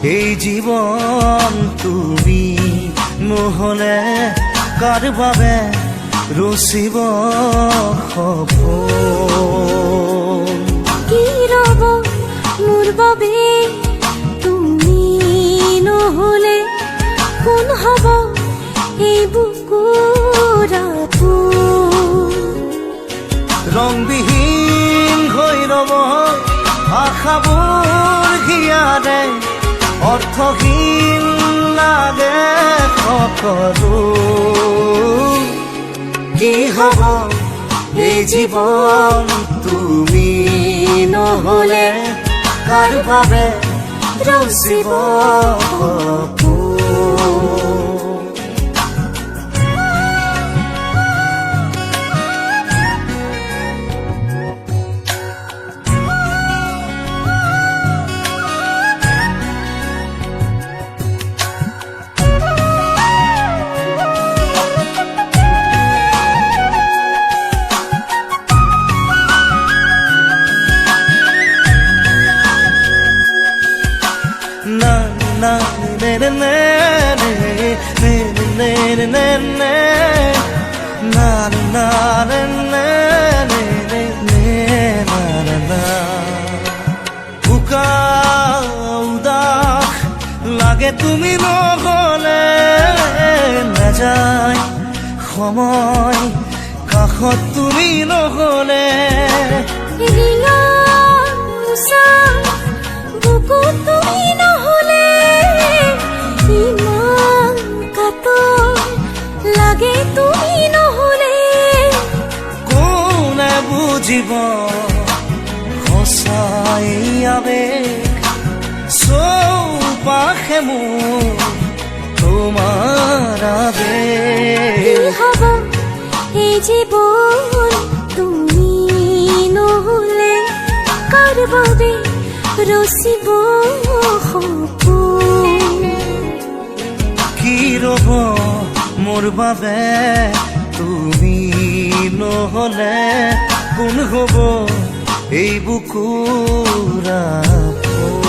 এই জীৱন তুমি নহলে কাৰ বাবে ৰচিব সপোন কি ৰব মোৰ বাবে তুমি নহলে কোন হব এই বুকুৰ আপোন ৰংবিহীন হৈ ৰব আশাবোৰ হিয়াৰে অৰ্থহীন লাগে সকলো কি হব এই জীৱন তুমি নহলে কাৰ বাবে ৰচিব সপোন na ne ne ne ne ne ne ne ne ne na na ne ne ne ne ne na na na buka udak lage tumi নহলে না যায় সময় কাষত তুমি নহলে ৰিঙা উষা বুকু তুমি নহলে ইমান কাতৰ লাগে তুমি নহলে কোনে বুজিব সঁচাই আবেগ চৌপাশে মোৰ তোমাৰ আবেগ কি হব এই জীৱন তুমি নহলে কাৰ বাবে ৰচিব সপোন কি ৰব মোৰ বাবে তুমি নহলে কোন হব এই বুকুৰ আপোন